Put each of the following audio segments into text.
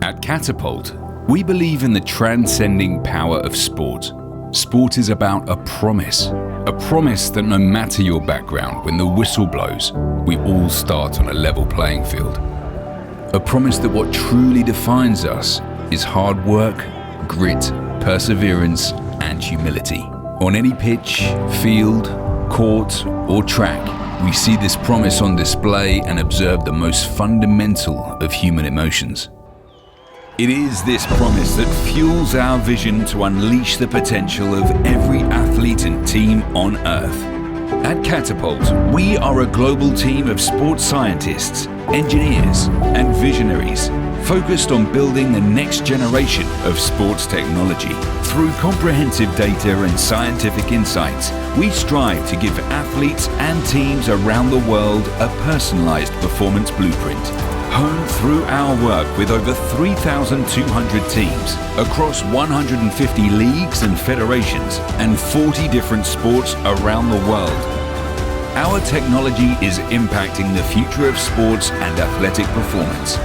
At Catapult, we believe in the transcending power of sport. Sport is about a promise that no matter your background, when the whistle blows, we all start on a level playing field. A promise that what truly defines us is hard work, grit, perseverance, and humility. On any pitch, field, court, or track, we see this promise on display and observe the most fundamental of human emotions. It is this promise that fuels our vision to unleash the potential of every athlete and team on Earth. At Catapult, we are a global team of sports scientists, engineers, and visionaries focused on building the next generation of sports technology. Through comprehensive data and scientific insights, we strive to give athletes and teams around the world a personalized performance blueprint, honed through our work with over 3,200 teams across 150 leagues and federations and 40 different sports around the world. Our technology is impacting the future of sports and athletic performance.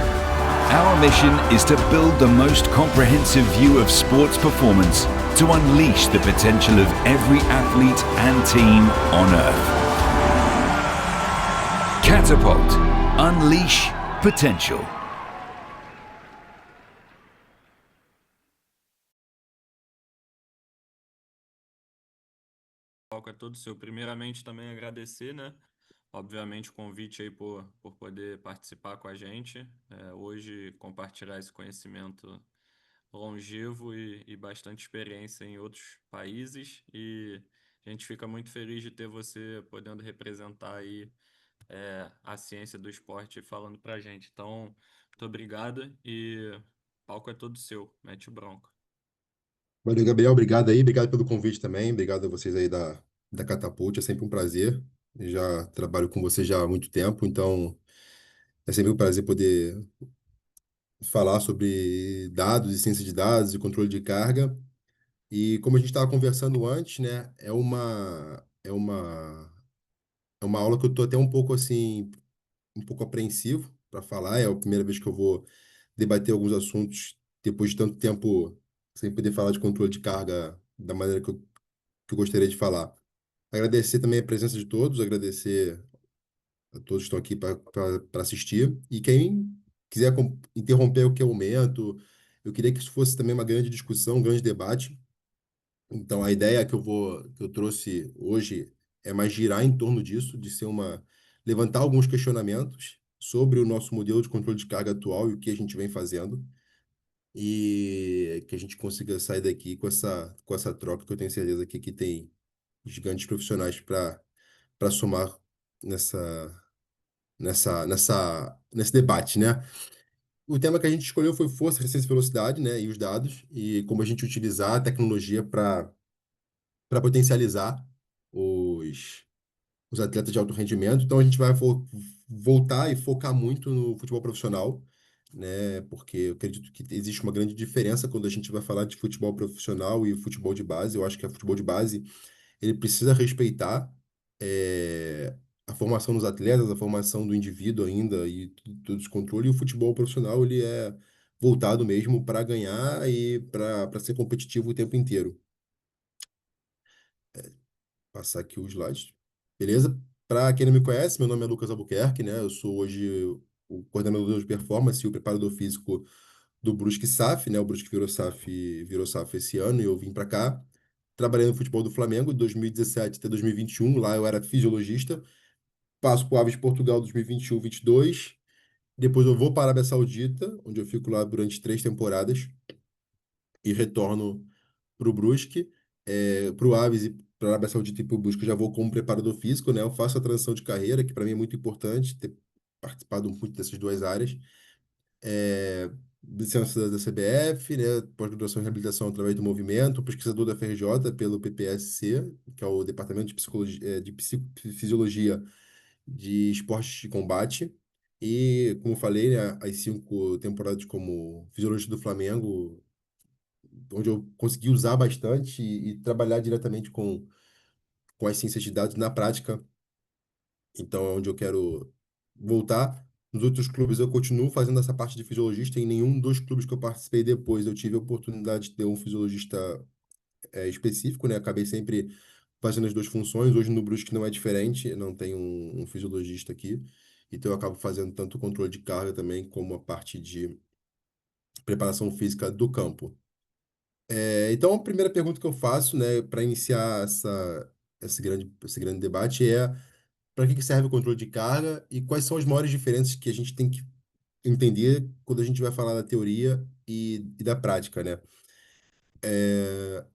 Our mission is to build the most comprehensive view of sports performance to unleash the potential of every athlete and team on Earth. Catapult. Unleash potential. Palco é todo seu. Primeiramente, também agradecer, né? Obviamente, o convite aí por poder participar com a gente. Hoje, compartilhar esse conhecimento longevo e bastante experiência em outros países. E a gente fica muito feliz de ter você podendo representar aí a ciência do esporte falando pra gente. Então, muito obrigado e o palco é todo seu. Mete o bronco. Valeu, Gabriel. Obrigado aí. Obrigado pelo convite também. Obrigado a vocês aí da Catapult. É sempre um prazer. Eu já trabalho com vocês já há muito tempo, então é sempre um prazer poder falar sobre dados e ciência de dados e controle de carga. E como a gente estava conversando antes, né, é uma aula que eu estou até um pouco assim, um pouco apreensivo para falar. É a primeira vez que eu vou debater alguns assuntos depois de tanto tempo sem poder falar de controle de carga da maneira que eu gostaria de falar. Agradecer também a presença de todos, agradecer a todos que estão aqui para assistir. E quem quiser interromper o que eu aumento, eu queria que isso fosse também uma grande discussão, um grande debate. Então, a ideia que eu trouxe hoje é mais girar em torno disso, levantar alguns questionamentos sobre o nosso modelo de controle de carga atual e o que a gente vem fazendo, e que a gente consiga sair daqui com essa troca, que eu tenho certeza que aqui tem gigantes profissionais para somar nessa, nesse debate, né? O tema que a gente escolheu foi força, resistência e velocidade, né? E os dados, e como a gente utilizar a tecnologia para potencializar os, os atletas de alto rendimento. Então a gente vai voltar e focar muito no futebol profissional, né? Porque eu acredito que existe uma grande diferença quando a gente vai falar de futebol profissional e futebol de base. Eu acho que o futebol de base ele precisa respeitar a formação dos atletas, a formação do indivíduo ainda e todo esse controle. E o futebol profissional ele é voltado mesmo para ganhar e para ser competitivo o tempo inteiro. Passar aqui os slides. Beleza? Para quem não me conhece, meu nome é Lucas Albuquerque, né? Eu sou hoje o coordenador de performance e o preparador físico do Brusque SAF, né? O Brusque virou SAF esse ano e eu vim para cá. Trabalhei no futebol do Flamengo de 2017 até 2021. Lá eu era fisiologista. Passo para o Aves de Portugal 2021, 22. Depois eu vou para a Arábia Saudita, onde eu fico lá durante 3 temporadas e retorno para o Brusque, para o Aves e para a Arábia Saudita e para o Brusque, eu já vou como preparador físico, né? Eu faço a transição de carreira, que para mim é muito importante ter participado muito dessas duas áreas. É, licença da CBF, né? Pós-graduação em reabilitação através do movimento, pesquisador da FRJ pelo PPSC, que é o Departamento de Psicologia, de Fisiologia de Esportes de Combate. E, como eu falei, né, as 5 temporadas como fisiologista do Flamengo, onde eu consegui usar bastante e trabalhar diretamente com as ciências de dados na prática. Então, é onde eu quero voltar. Nos outros clubes eu continuo fazendo essa parte de fisiologista. Em nenhum dos clubes que eu participei depois eu tive a oportunidade de ter um fisiologista específico, né? Acabei sempre fazendo as duas funções. Hoje no Brusque não é diferente, não tem um fisiologista aqui. Então eu acabo fazendo tanto o controle de carga também como a parte de preparação física do campo. Então a primeira pergunta que eu faço, né, para iniciar esse grande debate é para que serve o controle de carga e quais são as maiores diferenças que a gente tem que entender quando a gente vai falar da teoria e da prática, né?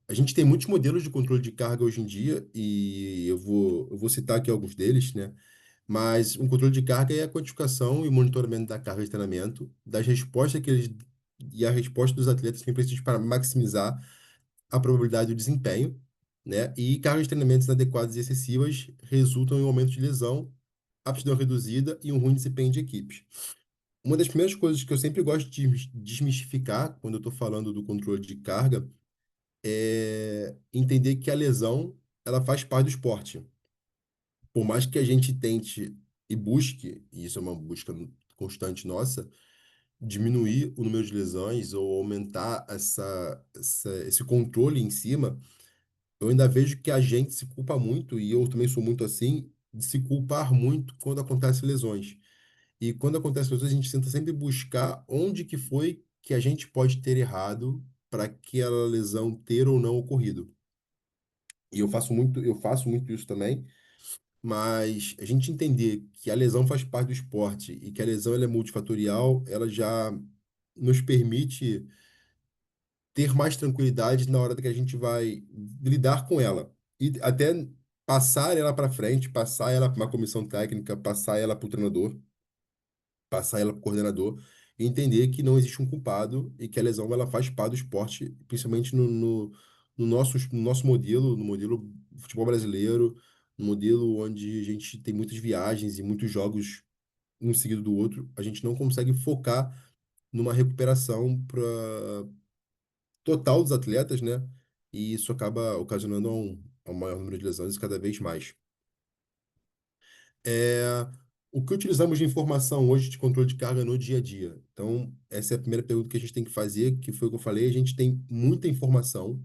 A gente tem muitos modelos de controle de carga hoje em dia e eu vou citar aqui alguns deles, né? Mas um controle de carga é a quantificação e monitoramento da carga de treinamento, das respostas que eles e a resposta dos atletas que precisam para maximizar a probabilidade do desempenho, né? E cargas de treinamentos inadequadas e excessivas resultam em um aumento de lesão, aptidão reduzida e um ruim desempenho de equipes. Uma das primeiras coisas que eu sempre gosto de desmistificar quando eu estou falando do controle de carga é entender que a lesão ela faz parte do esporte. Por mais que a gente tente e busque, e isso é uma busca constante nossa, diminuir o número de lesões ou aumentar esse controle em cima, eu ainda vejo que a gente se culpa muito, e eu também sou muito assim, de se culpar muito quando acontecem lesões. E quando acontecem lesões, a gente tenta sempre buscar onde que foi que a gente pode ter errado para aquela lesão ter ou não ocorrido. E eu faço muito isso também, mas a gente entender que a lesão faz parte do esporte e que a lesão ela é multifatorial, ela já nos permite ter mais tranquilidade na hora que a gente vai lidar com ela. E até passar ela para frente, passar ela para uma comissão técnica, passar ela para o treinador, passar ela para o coordenador, e entender que não existe um culpado e que a lesão ela faz parte do esporte, principalmente no nosso modelo, no modelo do futebol brasileiro, no modelo onde a gente tem muitas viagens e muitos jogos um seguido do outro, a gente não consegue focar numa recuperação total dos atletas, né? E isso acaba ocasionando a um maior número de lesões cada vez mais. É, o que utilizamos de informação hoje de controle de carga no dia a dia? Então, essa é a primeira pergunta que a gente tem que fazer, que foi o que eu falei, a gente tem muita informação,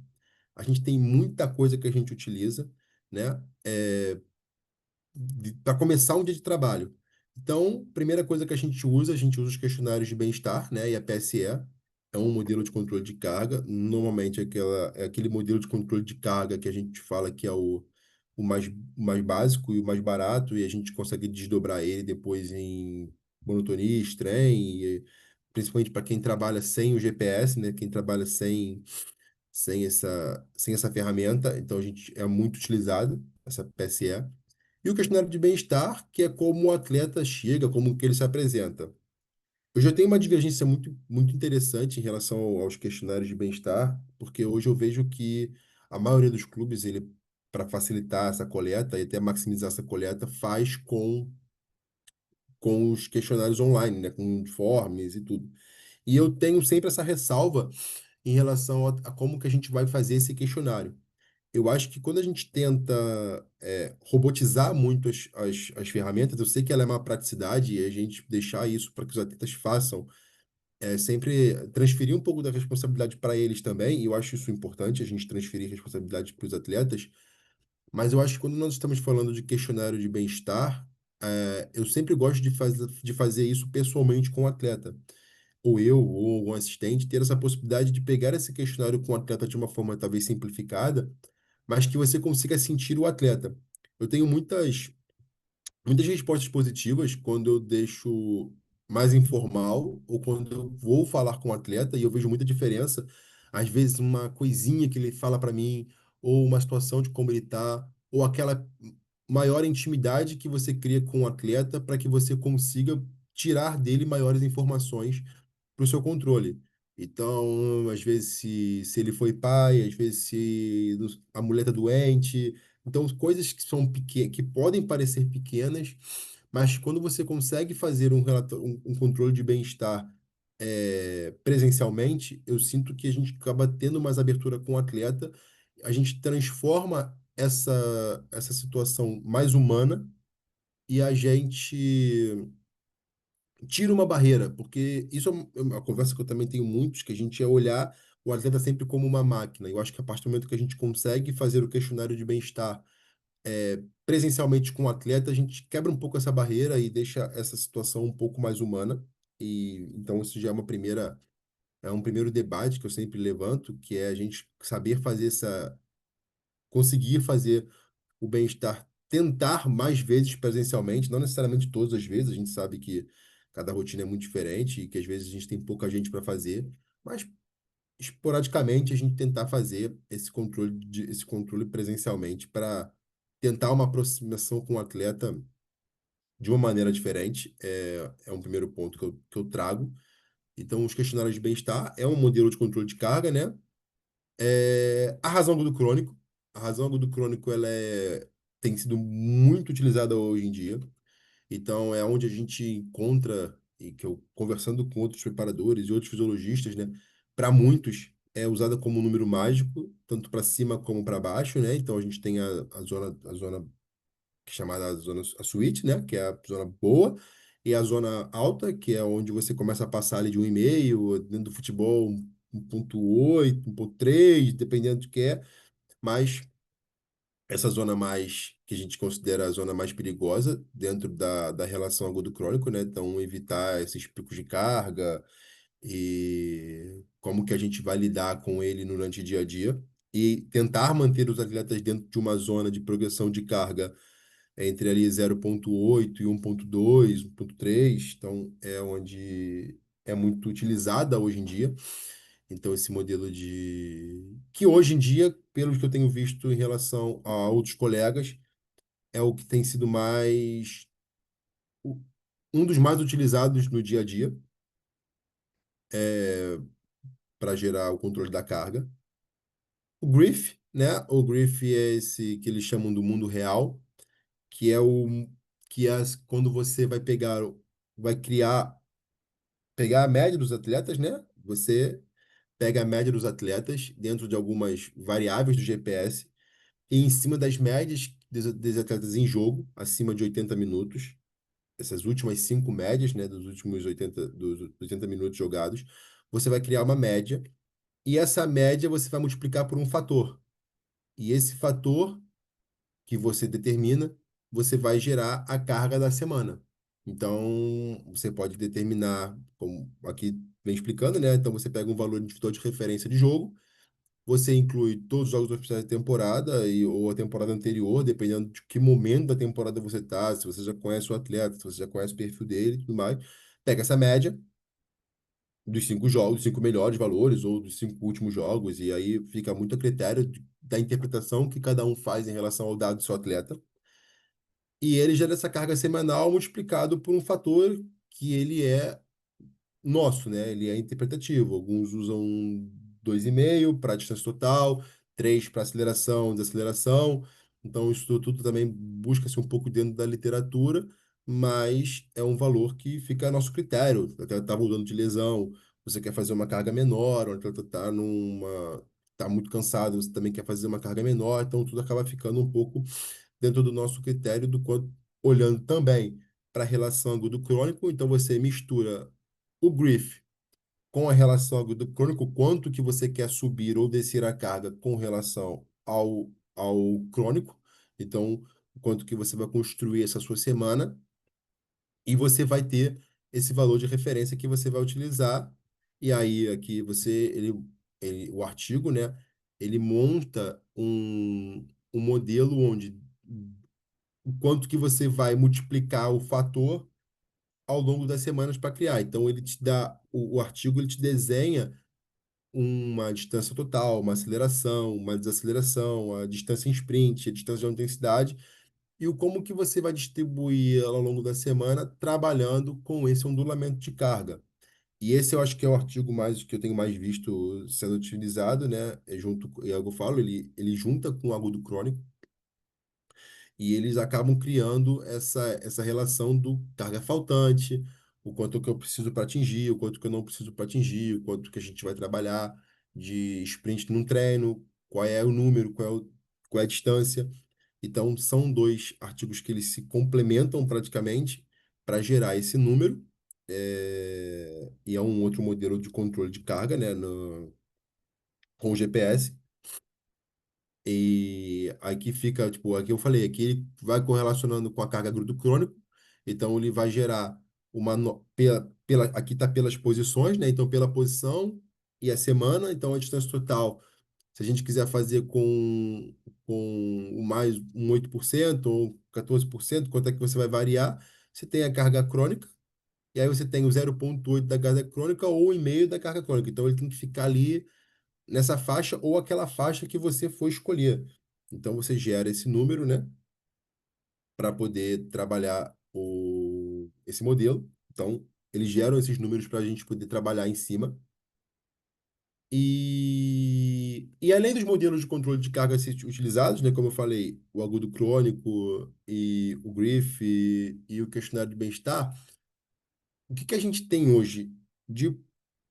a gente tem muita coisa que a gente utiliza, né? Para começar um dia de trabalho. Então, primeira coisa que a gente usa os questionários de bem-estar, né? E a PSE é um modelo de controle de carga. Normalmente é aquele modelo de controle de carga que a gente fala que é o mais básico e o mais barato, e a gente consegue desdobrar ele depois em monotonia, trem, principalmente para quem trabalha sem o GPS, né? Quem trabalha sem essa ferramenta. Então, a gente é muito utilizado, essa PSE. E o questionário de bem-estar, que é como o atleta chega, como que ele se apresenta. Eu já tenho uma divergência muito interessante em relação aos questionários de bem-estar, porque hoje eu vejo que a maioria dos clubes, ele, para facilitar essa coleta e até maximizar essa coleta, faz com os questionários online, né, com informes e tudo. E eu tenho sempre essa ressalva em relação a como que a gente vai fazer esse questionário. Eu acho que quando a gente tenta robotizar muito as ferramentas, eu sei que ela é uma praticidade e a gente deixar isso para que os atletas façam, sempre transferir um pouco da responsabilidade para eles também, e eu acho isso importante, a gente transferir responsabilidade para os atletas, mas eu acho que quando nós estamos falando de questionário de bem-estar, eu sempre gosto de fazer isso pessoalmente com o atleta ou eu, ou algum assistente, ter essa possibilidade de pegar esse questionário com o atleta de uma forma talvez simplificada, mas que você consiga sentir o atleta. Eu tenho muitas respostas positivas quando eu deixo mais informal ou quando eu vou falar com o atleta e eu vejo muita diferença. Às vezes, uma coisinha que ele fala para mim, ou uma situação de como ele tá, ou aquela maior intimidade que você cria com o atleta para que você consiga tirar dele maiores informações para o seu controle. Então, às vezes, se ele foi pai, às vezes, se a mulher está doente. Então, coisas que são pequenas, que podem parecer pequenas, mas quando você consegue fazer um controle de bem-estar presencialmente, eu sinto que a gente acaba tendo mais abertura com o atleta, a gente transforma essa situação mais humana e a gente tira uma barreira, porque isso é uma conversa que eu também tenho muitos, que a gente é olhar o atleta sempre como uma máquina. Eu acho que a partir do momento que a gente consegue fazer o questionário de bem-estar presencialmente com o atleta, a gente quebra um pouco essa barreira e deixa essa situação um pouco mais humana. E então isso já é um primeiro debate que eu sempre levanto, que é a gente saber fazer conseguir fazer o bem-estar, tentar mais vezes presencialmente, não necessariamente todas as vezes, a gente sabe que cada rotina é muito diferente e que às vezes a gente tem pouca gente para fazer, mas esporadicamente a gente tentar fazer esse controle presencialmente para tentar uma aproximação com o atleta de uma maneira diferente, é um primeiro ponto que eu trago. Então, os questionários de bem-estar é um modelo de controle de carga, né? A razão agudo crônico. A razão agudo crônico tem sido muito utilizada hoje em dia. Então, é onde a gente encontra, e que eu conversando com outros preparadores e outros fisiologistas, né? Para muitos, é usada como um número mágico, tanto para cima como para baixo, né? Então, a gente tem a zona que é chamada a suíte, né? Que é a zona boa. E a zona alta, que é onde você começa a passar ali de 1,5, dentro do futebol, 1,8, 1,3, dependendo do que é. Mas essa zona mais, que a gente considera a zona mais perigosa dentro da relação agudo-crônico, né? Então, evitar esses picos de carga e como que a gente vai lidar com ele durante o dia a dia. E tentar manter os atletas dentro de uma zona de progressão de carga entre ali 0,8 e 1,2, 1,3. Então, é onde é muito utilizada hoje em dia. Então, esse modelo que hoje em dia, pelo que eu tenho visto em relação a outros colegas, é o que tem sido o- um dos mais utilizados no dia a dia para gerar o controle da carga. O Griff, né? O Griff é esse que eles chamam do mundo real, que é quando você vai pegar a média dos atletas, né? Você pega a média dos atletas dentro de algumas variáveis do GPS e em cima das médias dos atletas em jogo, acima de 80 minutos, essas últimas cinco médias, né, dos 80 minutos jogados, você vai criar uma média e essa média você vai multiplicar por um fator. E esse fator que você determina, você vai gerar a carga da semana. Então, você pode determinar, como aqui vem explicando, né? Então, você pega um valor individual de referência de jogo, você inclui todos os jogos oficiais da temporada ou a temporada anterior, dependendo de que momento da temporada você está, se você já conhece o atleta, se você já conhece o perfil dele e tudo mais. Pega essa média dos cinco jogos, dos cinco melhores valores ou dos cinco últimos jogos, e aí fica muito a critério da interpretação que cada um faz em relação ao dado do seu atleta. E ele gera essa carga semanal multiplicado por um fator que ele é nosso, né? Ele é interpretativo. Alguns usam 2,5 para distância total, 3 para aceleração, desaceleração. Então, isso tudo também busca-se um pouco dentro da literatura, mas é um valor que fica a nosso critério. O atleta está voltando de lesão, você quer fazer uma carga menor, o atleta está muito cansado, você também quer fazer uma carga menor, então tudo acaba ficando um pouco dentro do nosso critério do quanto, olhando também para a relação agudo-crônico, então você mistura o grief com a relação agudo-crônico, quanto que você quer subir ou descer a carga com relação ao crônico, então o quanto que você vai construir essa sua semana, e você vai ter esse valor de referência que você vai utilizar, e aí aqui o artigo, né, ele monta um modelo onde o quanto que você vai multiplicar o fator ao longo das semanas para criar. Então, ele te dá, o artigo ele te desenha uma distância total, uma aceleração, uma desaceleração, a distância em sprint, a distância de alta intensidade, e o como que você vai distribuir ela ao longo da semana, trabalhando com esse ondulamento de carga. E esse eu acho que é o artigo mais que eu tenho mais visto sendo utilizado, né? É o que eu falo, ele junta com o agudo crônico, e eles acabam criando essa relação do carga faltante, o quanto que eu preciso para atingir, o quanto que eu não preciso para atingir, o quanto que a gente vai trabalhar de sprint num treino, qual é o número, qual é a distância. Então, são dois artigos que eles se complementam praticamente para gerar esse número. e é um outro modelo de controle de carga, né, com o GPS. E aqui fica, tipo, aqui eu falei, aqui ele vai correlacionando com a carga do crônico, então ele vai gerar aqui tá pelas posições, né? Então pela posição e a semana, então a distância total, se a gente quiser fazer com o mais um 8% ou 14%, quanto é que você vai variar? Você tem a carga crônica, e aí você tem o 0,8 da carga crônica ou o 1,5 da carga crônica. Então ele tem que ficar ali nessa faixa ou aquela faixa que você for escolher. Então você gera esse número, né, para poder trabalhar esse modelo. Então eles geram esses números para a gente poder trabalhar em cima. E além dos modelos de controle de carga utilizados, né, como eu falei, o agudo crônico e o GRIF e o questionário de bem-estar, o que que a gente tem hoje de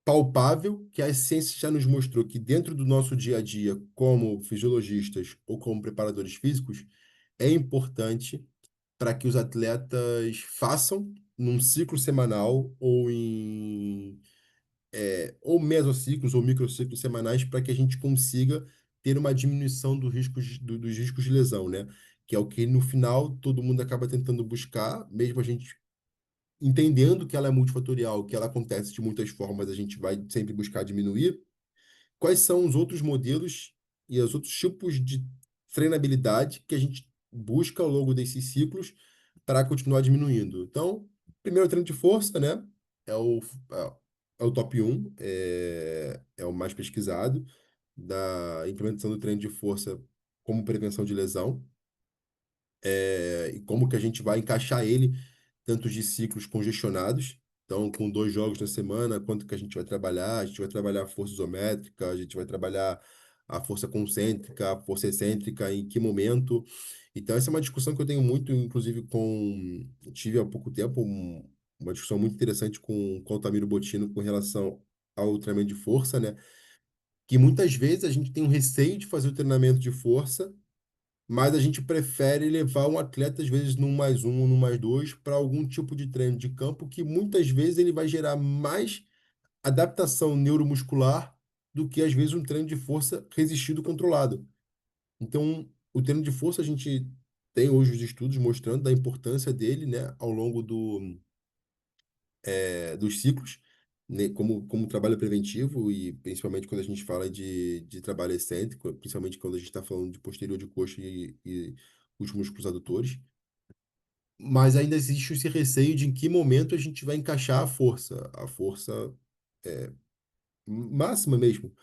palpável que a ciência já nos mostrou que dentro do nosso dia a dia, como fisiologistas ou como preparadores físicos, é importante para que os atletas façam num ciclo semanal ou mesociclos ou microciclos semanais para que a gente consiga ter uma diminuição dos riscos de lesão, né? Que é o que no final todo mundo acaba tentando buscar, mesmo a gente entendendo que ela é multifatorial, que ela acontece de muitas formas, a gente vai sempre buscar diminuir. Quais são os outros modelos e os outros tipos de treinabilidade que a gente busca ao longo desses ciclos para continuar diminuindo? Então, primeiro treino de força, né? É o, é o top um, é o mais pesquisado da implementação do treino de força como prevenção de lesão, e como que a gente vai encaixar ele tanto de ciclos congestionados, então com 2 jogos na semana, quanto que a gente vai trabalhar? A gente vai trabalhar a força isométrica, a gente vai trabalhar a força concêntrica, a força excêntrica, em que momento? Então essa é uma discussão que eu tenho muito, inclusive tive há pouco tempo uma discussão muito interessante com o Altamiro Bottino com relação ao treinamento de força, né? Que muitas vezes a gente tem um receio de fazer o treinamento de força, mas a gente prefere levar um atleta, às vezes, num mais um ou num mais dois, para algum tipo de treino de campo que muitas vezes ele vai gerar mais adaptação neuromuscular do que, às vezes, um treino de força resistido controlado. Então, o treino de força, a gente tem hoje os estudos mostrando da importância dele, né, ao longo dos ciclos, né, como trabalho preventivo e principalmente quando a gente fala de trabalho excêntrico, principalmente quando a gente está falando de posterior de coxa e os músculos adutores. Mas ainda existe esse receio de em que momento a gente vai encaixar a força máxima mesmo,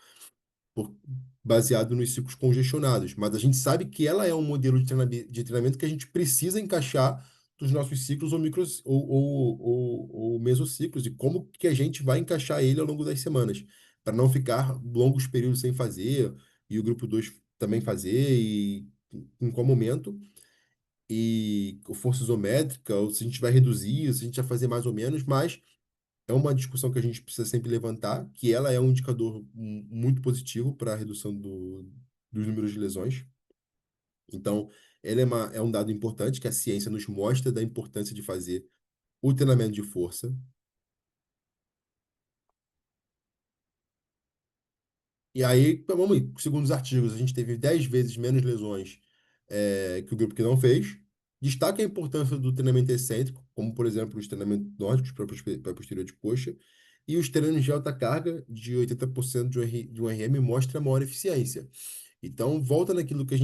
por- baseado nos ciclos congestionados. Mas a gente sabe que ela é um modelo de treinamento que a gente precisa encaixar dos nossos ciclos ou micros ou mesociclos, e como que a gente vai encaixar ele ao longo das semanas, para não ficar longos períodos sem fazer, e o grupo 2 também fazer, e em qual momento, e com força isométrica, ou se a gente vai reduzir, se a gente vai fazer mais ou menos, mas é uma discussão que a gente precisa sempre levantar, que ela é um indicador muito positivo para a redução dos números de lesões. Então, ela é um dado importante que a ciência nos mostra da importância de fazer o treinamento de força. E aí, então, vamos aí, segundo os artigos, a gente teve 10 vezes menos lesões que o grupo que não fez. Destaca a importância do treinamento excêntrico, como, por exemplo, os treinamentos nórdicos para posterior de coxa, e os treinos de alta carga, de 80% de um RM, mostra maior eficiência. Então, volta naquilo que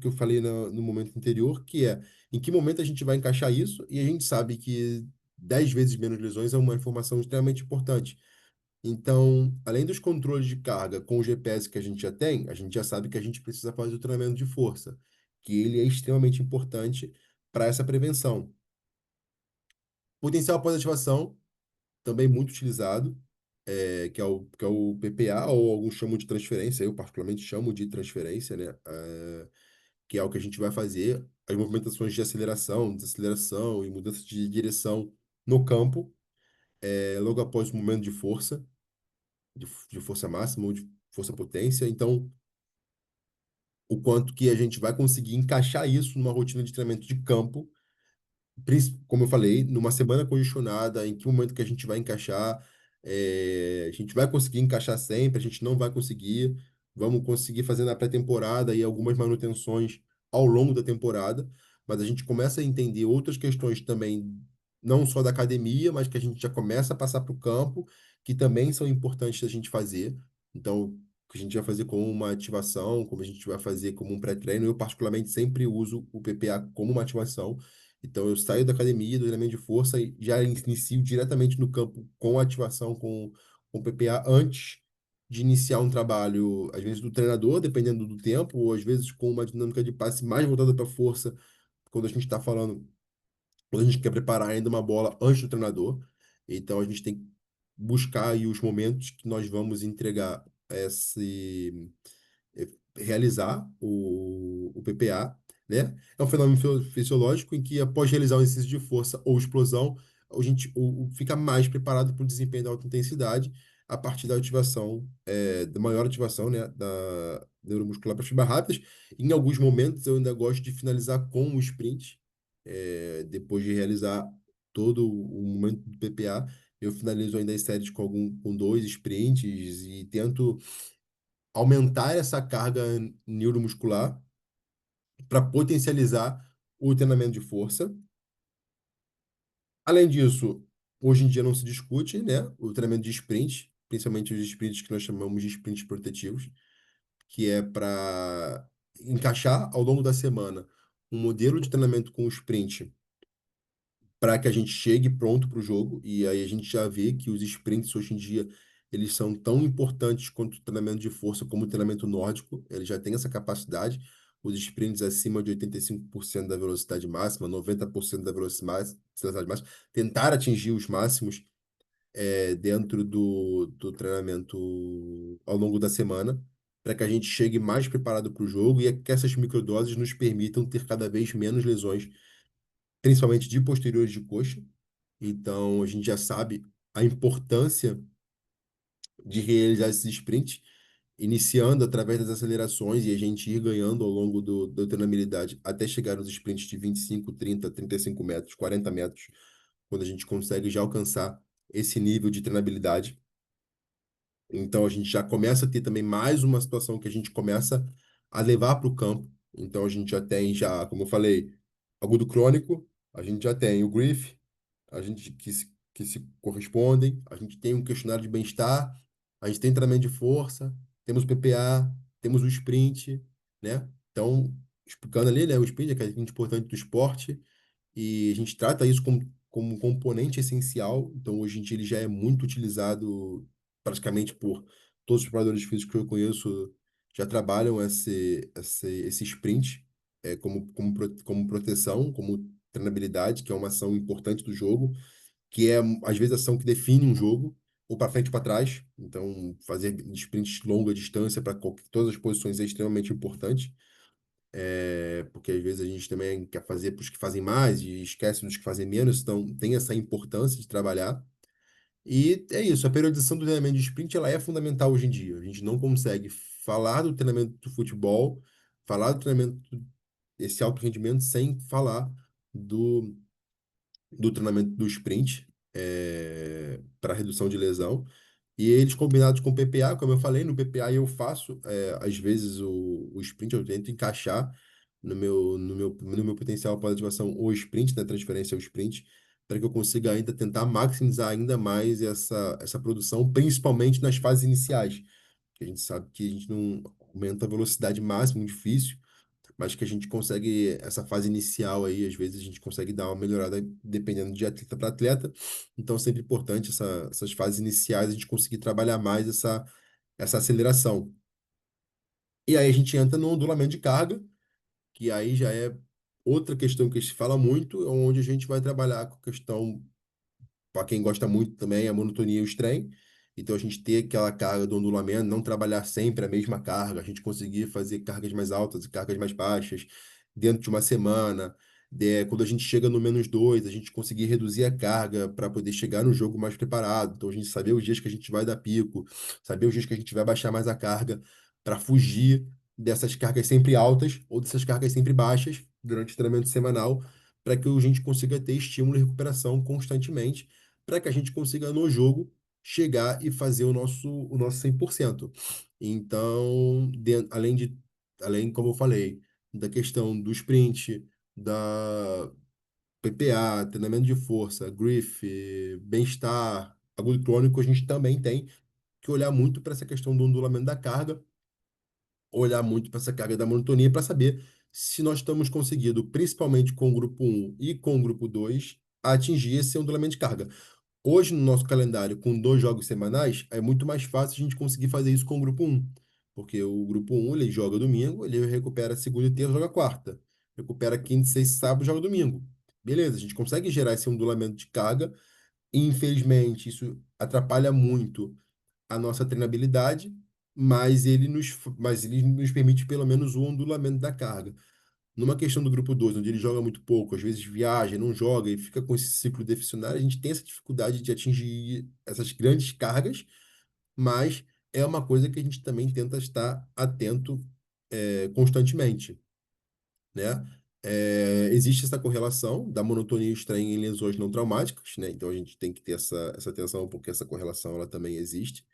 eu falei no momento anterior, que é em que momento a gente vai encaixar isso, e a gente sabe que 10 vezes menos lesões é uma informação extremamente importante. Então, além dos controles de carga com o GPS que a gente já tem, a gente já sabe que a gente precisa fazer o treinamento de força, que ele é extremamente importante para essa prevenção. Potencial pós-ativação, também muito utilizado, que é o PPA, ou alguns chamam de transferência, eu particularmente chamo de transferência, né? Que é o que a gente vai fazer, as movimentações de aceleração, desaceleração e mudança de direção no campo, logo após o momento de força. De força máxima ou de força potência. Então, o quanto que a gente vai conseguir encaixar isso numa rotina de treinamento de campo como eu falei, numa semana congestionada, em que momento que a gente vai encaixar, a gente vai conseguir encaixar sempre, a gente não vai conseguir, vamos conseguir fazer na pré-temporada e algumas manutenções ao longo da temporada, mas a gente começa a entender outras questões também, não só da academia, mas que a gente já começa a passar para o campo, que também são importantes da gente fazer. Então, que a gente vai fazer como uma ativação, como a gente vai fazer como um pré-treino, eu particularmente sempre uso o PPA como uma ativação. Então, eu saio da academia, do treinamento de força e já inicio diretamente no campo com a ativação com o PPA antes de iniciar um trabalho, às vezes do treinador, dependendo do tempo, ou às vezes com uma dinâmica de passe mais voltada para força, quando a gente está falando, quando a gente quer preparar ainda uma bola antes do treinador. Então, a gente tem que buscar aí os momentos que nós vamos entregar é, realizar o PPA, né? É um fenômeno fisiológico em que, após realizar um exercício de força ou explosão, a gente fica mais preparado para o desempenho da alta intensidade a partir da ativação, da maior ativação, né, da neuromuscular para fibras rápidas. Em alguns momentos, eu ainda gosto de finalizar com o sprint, depois de realizar todo o momento do PPA. Eu finalizo ainda as séries com dois sprints e tento aumentar essa carga neuromuscular para potencializar o treinamento de força. Além disso, hoje em dia não se discute, né, o treinamento de sprint, principalmente os sprints que nós chamamos de sprints protetivos, que é para encaixar ao longo da semana um modelo de treinamento com o sprint para que a gente chegue pronto para o jogo. E aí a gente já vê que os sprints hoje em dia eles são tão importantes quanto o treinamento de força como o treinamento nórdico. Ele já tem essa capacidade. Os sprints acima de 85% da velocidade máxima, 90% da velocidade máxima, tentar atingir os máximos dentro do treinamento ao longo da semana, para que a gente chegue mais preparado para o jogo e que essas microdoses nos permitam ter cada vez menos lesões, principalmente de posteriores de coxa. Então, a gente já sabe a importância de realizar esses sprints, iniciando através das acelerações e a gente ir ganhando ao longo da treinabilidade até chegar nos sprints de 25, 30, 35 metros, 40 metros, quando a gente consegue já alcançar esse nível de treinabilidade. Então, a gente já começa a ter também mais uma situação que a gente começa a levar para o campo. Então, a gente já tem, já, como eu falei, agudo crônico, a gente já tem o grief, a gente que se correspondem, a gente tem um questionário de bem-estar, a gente tem treinamento de força, temos o PPA, temos o sprint, né? Então, explicando ali, né, o sprint é que é importante do esporte, e a gente trata isso como um componente essencial. Então, hoje em dia, ele já é muito utilizado praticamente por todos os preparadores físicos que eu conheço, já trabalham esse sprint como proteção, como treinabilidade, que é uma ação importante do jogo, que é, às vezes, a ação que define um jogo, ou para frente ou para trás. Então, fazer sprints de longa distância para todas as posições é extremamente importante, porque às vezes a gente também quer fazer para os que fazem mais e esquece dos que fazem menos, então tem essa importância de trabalhar. E é isso, a periodização do treinamento de sprint ela é fundamental hoje em dia. A gente não consegue falar do treinamento do futebol, falar do treinamento desse alto rendimento sem falar do, do treinamento do sprint para redução de lesão. E eles combinados com o PPA, como eu falei, no PPA eu faço, às vezes, o sprint, eu tento encaixar no meu potencial para ativação o sprint, da transferência ao sprint, para que eu consiga ainda tentar maximizar ainda mais essa produção, principalmente nas fases iniciais, que a gente sabe que a gente não aumenta a velocidade máxima, muito difícil, mas que a gente consegue, essa fase inicial aí, às vezes a gente consegue dar uma melhorada dependendo de atleta para atleta. Então, é sempre importante essas fases iniciais a gente conseguir trabalhar mais essa aceleração. E aí a gente entra no ondulamento de carga, que aí já é outra questão que se fala muito, onde a gente vai trabalhar com a questão para quem gosta muito também, a monotonia e o trem. Então, a gente ter aquela carga do ondulamento, não trabalhar sempre a mesma carga, a gente conseguir fazer cargas mais altas e cargas mais baixas dentro de uma semana. Quando a gente chega no -2, a gente conseguir reduzir a carga para poder chegar no jogo mais preparado. Então, a gente saber os dias que a gente vai dar pico, saber os dias que a gente vai baixar mais a carga, para fugir dessas cargas sempre altas ou dessas cargas sempre baixas durante o treinamento semanal, para que a gente consiga ter estímulo e recuperação constantemente, para que a gente consiga no jogo chegar e fazer o nosso 100%. Então, além, como eu falei, da questão do sprint, da PPA, treinamento de força, grife, bem-estar, agudo crônico, a gente também tem que olhar muito para essa questão do ondulamento da carga, olhar muito para essa carga da monotonia para saber se nós estamos conseguindo, principalmente com o grupo um e com o grupo 2, atingir esse ondulamento de carga. Hoje, no nosso calendário, com 2 jogos semanais, é muito mais fácil a gente conseguir fazer isso com o grupo um, porque o grupo um ele joga domingo, ele recupera segunda e terça, joga quarta. Recupera quinta, sexta, e sábado, joga domingo. Beleza, a gente consegue gerar esse ondulamento de carga. Infelizmente, isso atrapalha muito a nossa treinabilidade, mas ele nos permite pelo menos o ondulamento da carga. Numa questão do grupo 2 onde ele joga muito pouco, às vezes viaja, não joga e fica com esse ciclo deficionário, a gente tem essa dificuldade de atingir essas grandes cargas, mas é uma coisa que a gente também tenta estar atento constantemente, né? Existe essa correlação da monotonia estranha em lesões não traumáticas, né? Então a gente tem que ter essa atenção, porque essa correlação ela também existe.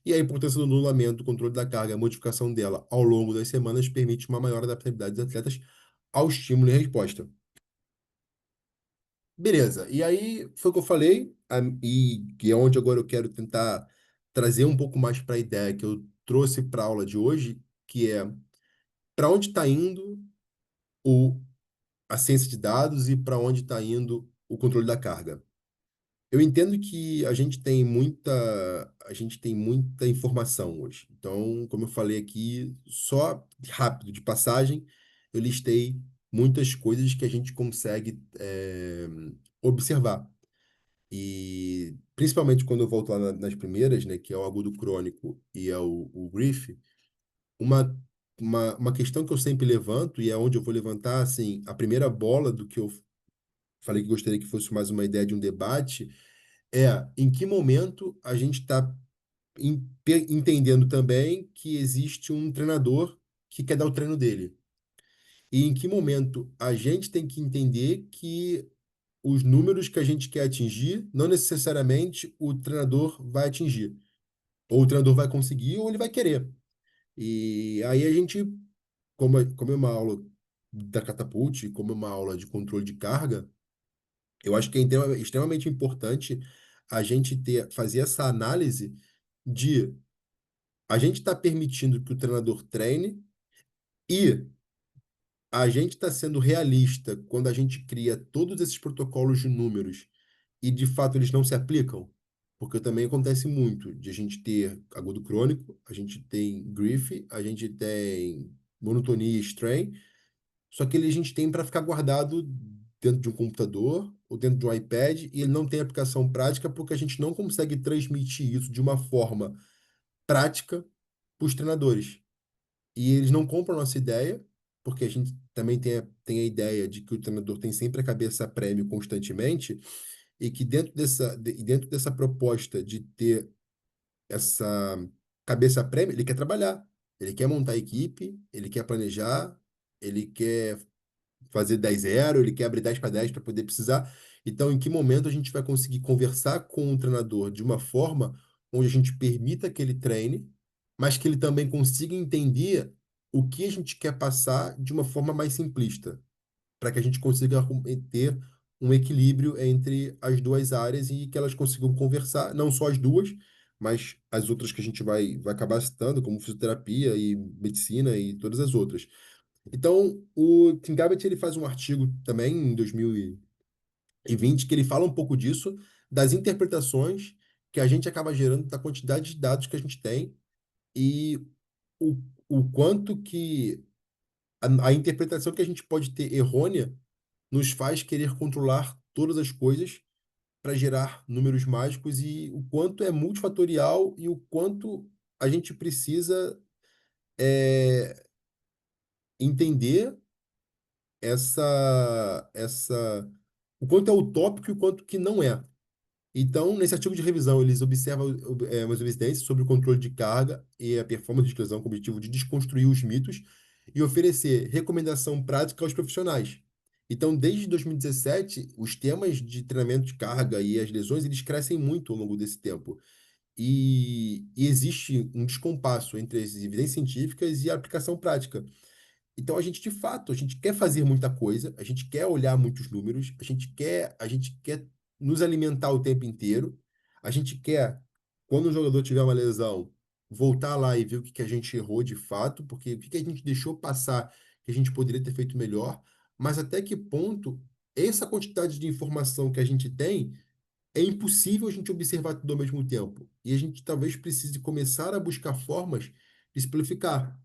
E a importância do anulamento, controle da carga, a modificação dela ao longo das semanas permite uma maior adaptabilidade dos atletas ao estímulo e resposta. Beleza, e aí foi o que eu falei, e que é onde agora eu quero tentar trazer um pouco mais para a ideia que eu trouxe para a aula de hoje, que é para onde está indo o, a ciência de dados e para onde está indo o controle da carga. Eu entendo que a gente tem muita informação hoje. Então, como eu falei aqui, só rápido de passagem, eu listei muitas coisas que a gente consegue observar. E principalmente quando eu volto lá nas primeiras, né, que é o agudo crônico e é o grief, uma, uma questão que eu sempre levanto, e é onde eu vou levantar, assim, a primeira bola do que eu falei que gostaria que fosse mais uma ideia de um debate, em que momento a gente está entendendo também que existe um treinador que quer dar o treino dele. E em que momento a gente tem que entender que os números que a gente quer atingir, não necessariamente o treinador vai atingir. Ou o treinador vai conseguir, ou ele vai querer. E aí a gente, como é uma aula da Catapult, como é uma aula de controle de carga, eu acho que é extremamente importante a gente fazer essa análise de a gente está permitindo que o treinador treine e a gente está sendo realista quando a gente cria todos esses protocolos de números e de fato eles não se aplicam. Porque também acontece muito de a gente ter agudo crônico, a gente tem grief, a gente tem monotonia e strain, só que ele a gente tem para ficar guardado dentro de um computador ou dentro de um iPad e ele não tem aplicação prática porque a gente não consegue transmitir isso de uma forma prática para os treinadores. E eles não compram nossa ideia, porque a gente também tem a ideia de que o treinador tem sempre a cabeça a prêmio constantemente e que dentro dessa proposta de ter essa cabeça a prêmio, ele quer trabalhar, ele quer montar a equipe, ele quer planejar, ele quer fazer 10-0, ele quer abrir 10 para 10 para poder precisar. Então, em que momento a gente vai conseguir conversar com o treinador de uma forma onde a gente permita que ele treine, mas que ele também consiga entender o que a gente quer passar de uma forma mais simplista, para que a gente consiga ter um equilíbrio entre as duas áreas e que elas consigam conversar, não só as duas, mas as outras que a gente vai acabar citando, como fisioterapia e medicina e todas as outras. Então, o Tim Gabbett, ele faz um artigo também em 2020 que ele fala um pouco disso, das interpretações que a gente acaba gerando da quantidade de dados que a gente tem e o, o quanto que a interpretação que a gente pode ter errônea nos faz querer controlar todas as coisas para gerar números mágicos e o quanto é multifatorial e o quanto a gente precisa é, entender o quanto é utópico e o quanto que não é. Então, nesse artigo de revisão, eles observam umas evidências sobre o controle de carga e a performance de exclusão com o objetivo de desconstruir os mitos e oferecer recomendação prática aos profissionais. Então, desde 2017, os temas de treinamento de carga e as lesões, eles crescem muito ao longo desse tempo. E existe um descompasso entre as evidências científicas e a aplicação prática. Então, a gente, de fato, a gente quer fazer muita coisa, a gente quer olhar muitos números, a gente quer nos alimentar o tempo inteiro, a gente quer, quando o jogador tiver uma lesão, voltar lá e ver o que que a gente errou de fato, porque o que que a gente deixou passar que a gente poderia ter feito melhor, mas até que ponto essa quantidade de informação que a gente tem é impossível a gente observar tudo ao mesmo tempo. E a gente talvez precise começar a buscar formas de simplificar.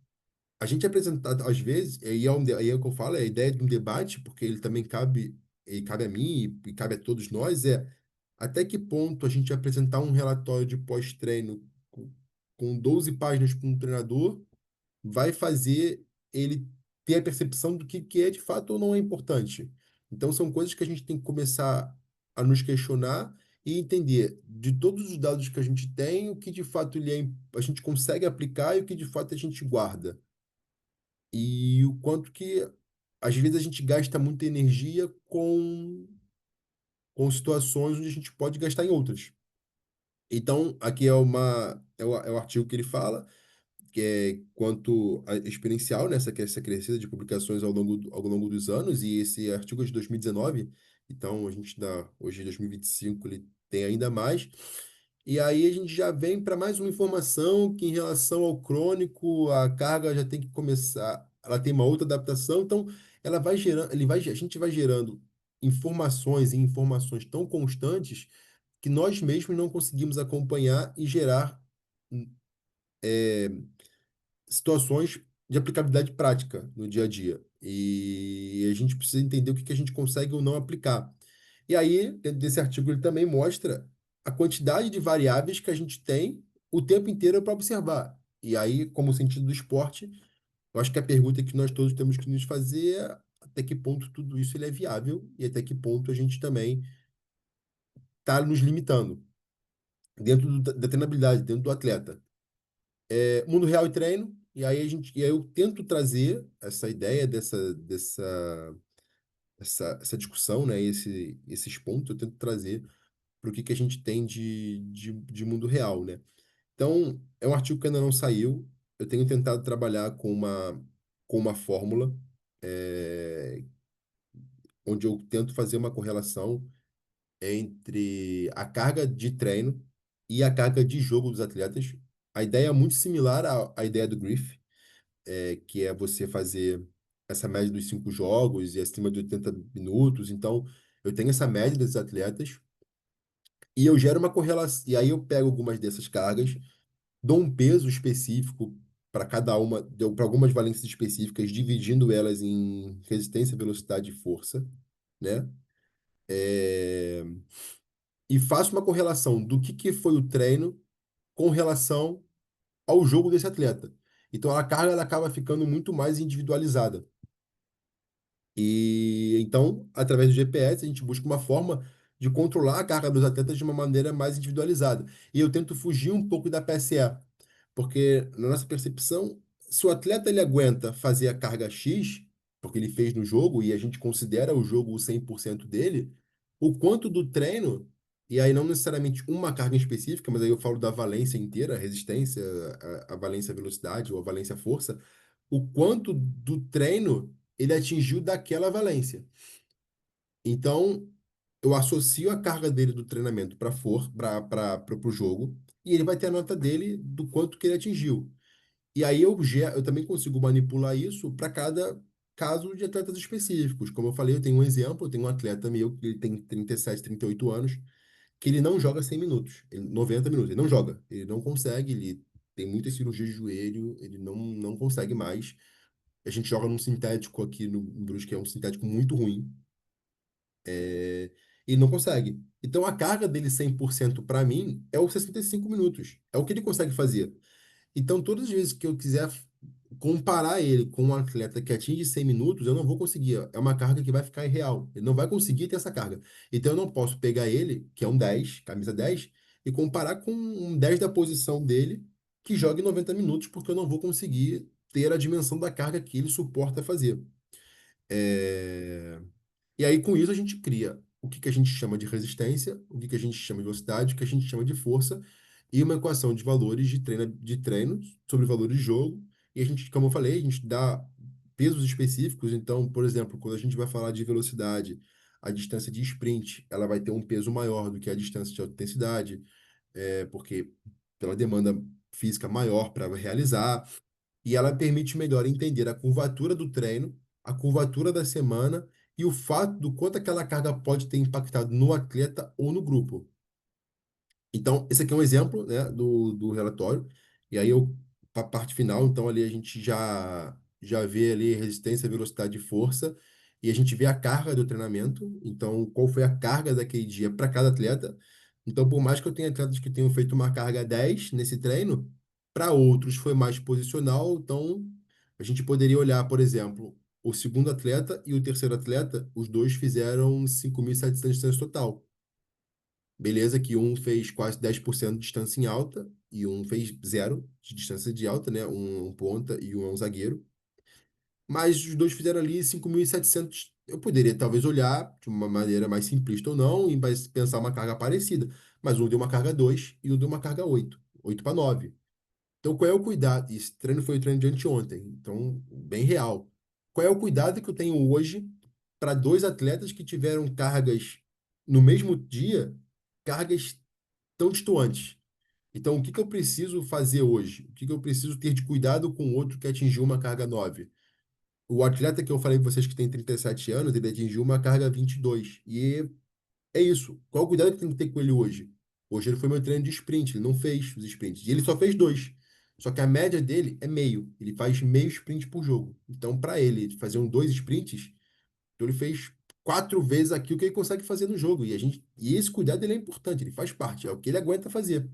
A gente apresenta, às vezes, aí é o que eu falo, é a ideia de um debate, porque ele cabe a mim e cabe a todos nós, é até que ponto a gente apresentar um relatório de pós-treino com 12 páginas para um treinador vai fazer ele ter a percepção do que é de fato ou não é importante. Então, são coisas que a gente tem que começar a nos questionar e entender de todos os dados que a gente tem, o que de fato a gente consegue aplicar e o que de fato a gente guarda. E o quanto que, às vezes, a gente gasta muita energia com situações onde a gente pode gastar em outras. Então, aqui é o artigo que ele fala, que é quanto a exponencial, né, essa crescida de publicações ao longo dos anos, e esse artigo é de 2019, então a gente dá, hoje em 2025 ele tem ainda mais. E aí a gente já vem para mais uma informação que em relação ao crônico, a carga já tem que começar, ela tem uma outra adaptação, então ela vai gerando, a gente vai gerando informações e informações tão constantes que nós mesmos não conseguimos acompanhar e gerar situações de aplicabilidade prática no dia a dia. E a gente precisa entender o que que a gente consegue ou não aplicar. E aí, dentro desse artigo, ele também mostra a quantidade de variáveis que a gente tem o tempo inteiro para observar. E aí, como sentido do esporte, eu acho que a pergunta que nós todos temos que nos fazer é até que ponto tudo isso ele é viável e até que ponto a gente também está nos limitando dentro da treinabilidade, dentro do atleta. Mundo real e treino, e aí eu tento trazer essa ideia essa discussão, né, esses pontos, eu tento trazer para o que que a gente tem de mundo real, né? Então, é um artigo que ainda não saiu, eu tenho tentado trabalhar com uma fórmula, é, onde eu tento fazer uma correlação entre a carga de treino e a carga de jogo dos atletas. A ideia é muito similar à ideia do Griff, que é você fazer essa média dos 5 jogos e acima de 80 minutos. Então, eu tenho essa média desses atletas e eu gero uma correlação. E aí eu pego algumas dessas cargas, dou um peso específico para cada uma, para algumas valências específicas, dividindo elas em resistência, velocidade e força, né? É, E faço uma correlação do que foi o treino com relação ao jogo desse atleta. Então a carga ela acaba ficando muito mais individualizada. E então, através do GPS, a gente busca uma forma de controlar a carga dos atletas de uma maneira mais individualizada. E eu tento fugir um pouco da PSE, porque na nossa percepção, se o atleta ele aguenta fazer a carga X, porque ele fez no jogo e a gente considera o jogo o 100% dele, o quanto do treino, e aí não necessariamente uma carga em específica, mas aí eu falo da valência inteira, a resistência, a valência velocidade ou a valência força, o quanto do treino ele atingiu daquela valência. Então, eu associo a carga dele do treinamento para o jogo e ele vai ter a nota dele do quanto que ele atingiu. E aí eu também consigo manipular isso para cada caso de atletas específicos. Como eu falei, eu tenho um exemplo, eu tenho um atleta meu que ele tem 37, 38 anos, que ele não joga 100 minutos, 90 minutos, ele não joga, ele não consegue, ele tem muita cirurgia de joelho, ele não consegue mais. A gente joga num sintético aqui no Brusque, que é um sintético muito ruim, e não consegue. Então a carga dele 100% para mim é os 65 minutos, é o que ele consegue fazer. Então, todas as vezes que eu quiser comparar ele com um atleta que atinge 100 minutos, eu não vou conseguir. É uma carga que vai ficar irreal. Ele não vai conseguir ter essa carga. Então, eu não posso pegar ele, que é um 10, camisa 10, e comparar com um 10 da posição dele, que joga em 90 minutos, porque eu não vou conseguir ter a dimensão da carga que ele suporta fazer. É, E aí, com isso, a gente cria o que que a gente chama de resistência, o que que a gente chama de velocidade, o que a gente chama de força, e uma equação de valores de treino sobre valores de jogo. E a gente, como eu falei, a gente dá pesos específicos. Então, por exemplo, quando a gente vai falar de velocidade, a distância de sprint, ela vai ter um peso maior do que a distância de alta intensidade, porque pela demanda física maior para realizar e ela permite melhor entender a curvatura do treino, a curvatura da semana e o fato do quanto aquela carga pode ter impactado no atleta ou no grupo. Então, esse aqui é um exemplo, né, do relatório. E aí, para a parte final, então, ali a gente já vê ali resistência, velocidade e força. E a gente vê a carga do treinamento. Então, qual foi a carga daquele dia para cada atleta. Então, por mais que eu tenha atletas que tenham feito uma carga 10 nesse treino, para outros foi mais posicional. Então, a gente poderia olhar, por exemplo, o segundo atleta e o terceiro atleta, os dois fizeram 5.700 de distância total. Beleza que um fez quase 10% de distância em alta e um fez zero de distância de alta, né? Um ponta e um é um zagueiro. Mas os dois fizeram ali 5.700. Eu poderia talvez olhar de uma maneira mais simplista ou não e pensar uma carga parecida. Mas um deu uma carga 2 e um deu uma carga 8, 8 para 9. Então qual é o cuidado? Esse treino foi o treino de anteontem, então bem real. Qual é o cuidado que eu tenho hoje para dois atletas que tiveram cargas no mesmo dia, cargas tão distantes? Então, o que que eu preciso fazer hoje? O que que eu preciso ter de cuidado com o outro que atingiu uma carga 9? O atleta que eu falei para vocês que tem 37 anos, ele atingiu uma carga 22. E é isso. Qual o cuidado que tem que ter com ele hoje? Hoje ele foi meu treino de sprint, ele não fez os sprints. E ele só fez dois. Só que a média dele é meio. Ele faz meio sprint por jogo. Então, para ele fazer dois sprints, então ele fez 4 vezes aquilo que ele consegue fazer no jogo. E esse cuidado ele é importante, ele faz parte, é o que ele aguenta fazer.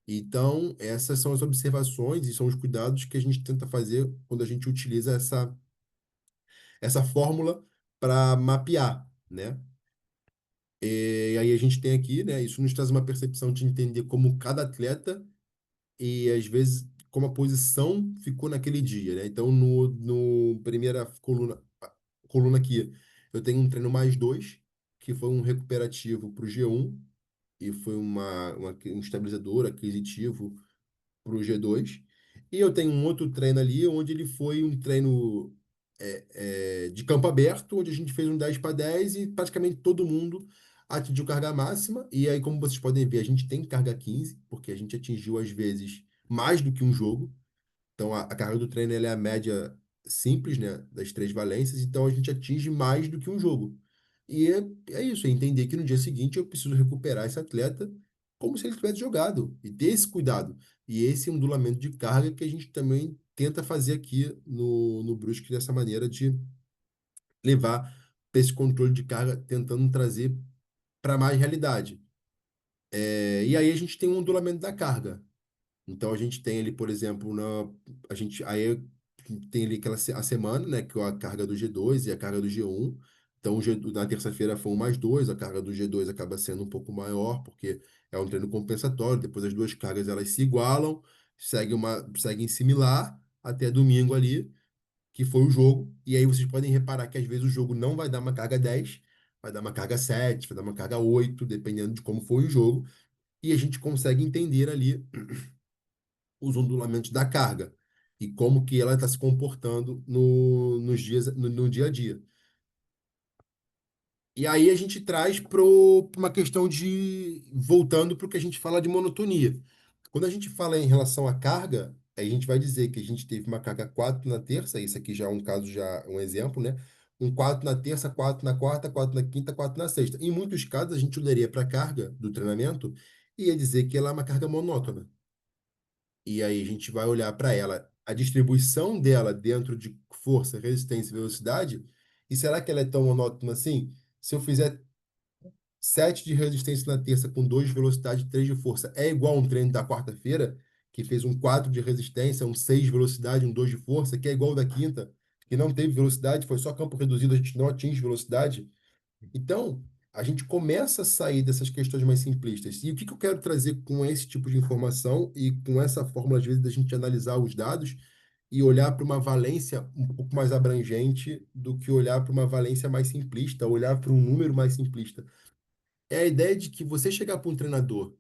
Então, essas são as observações e são os cuidados que a gente tenta fazer quando a gente utiliza essa fórmula para mapear, né? E aí a gente tem aqui, né? Isso nos traz uma percepção de entender como cada atleta e às vezes como a posição ficou naquele dia, né? Então, no primeira coluna aqui, eu tenho um treino mais dois, que foi um recuperativo para o G1 e foi um estabilizador aquisitivo para o G2. E eu tenho um outro treino ali, onde ele foi um treino de campo aberto, onde a gente fez um 10 para 10 e praticamente todo mundo atingiu carga máxima. E aí, como vocês podem ver, a gente tem carga 15 porque a gente atingiu, às vezes, mais do que um jogo. Então, a carga do treino ela é a média simples, né, das três valências, então a gente atinge mais do que um jogo. E é isso, é entender que no dia seguinte eu preciso recuperar esse atleta como se ele tivesse jogado, e ter esse cuidado. E esse ondulamento de carga que a gente também tenta fazer aqui no Brusque dessa maneira de levar para esse controle de carga, tentando trazer para mais realidade. E aí a gente tem um ondulamento da carga. Então a gente tem ali, por exemplo, a gente aí tem ali a semana, né, que é a carga do G2 e a carga do G1. Então na terça-feira foi um mais dois, a carga do G2 acaba sendo um pouco maior, porque é um treino compensatório, depois as duas cargas elas se igualam, seguem similar até domingo ali, que foi o jogo. E aí vocês podem reparar que às vezes o jogo não vai dar uma carga 10, vai dar uma carga 7, vai dar uma carga 8, dependendo de como foi o jogo. E a gente consegue entender ali os ondulamentos da carga e como que ela está se comportando nos dias, no dia a dia. E aí a gente traz para uma questão de, voltando para o que a gente fala de monotonia. Quando a gente fala em relação à carga, a gente vai dizer que a gente teve uma carga 4 na terça, isso aqui já é um caso, já um exemplo, né? Um 4 na terça, 4 na quarta, 4 na quinta, 4 na sexta. Em muitos casos, a gente olharia para a carga do treinamento e ia dizer que ela é uma carga monótona. E aí a gente vai olhar para ela, a distribuição dela dentro de força, resistência e velocidade. E será que ela é tão monótona assim? Se eu fizer 7 de resistência na terça com 2 de velocidade e 3 de força, é igual a um treino da quarta-feira, que fez um 4 de resistência, um 6 de velocidade, um 2 de força, que é igual ao da quinta, que não teve velocidade, foi só campo reduzido, a gente não atinge velocidade. Então, a gente começa a sair dessas questões mais simplistas. E o que que eu quero trazer com esse tipo de informação e com essa fórmula, às vezes, da gente analisar os dados, e olhar para uma valência um pouco mais abrangente do que olhar para uma valência mais simplista, olhar para um número mais simplista. É a ideia de que você chegar para um treinador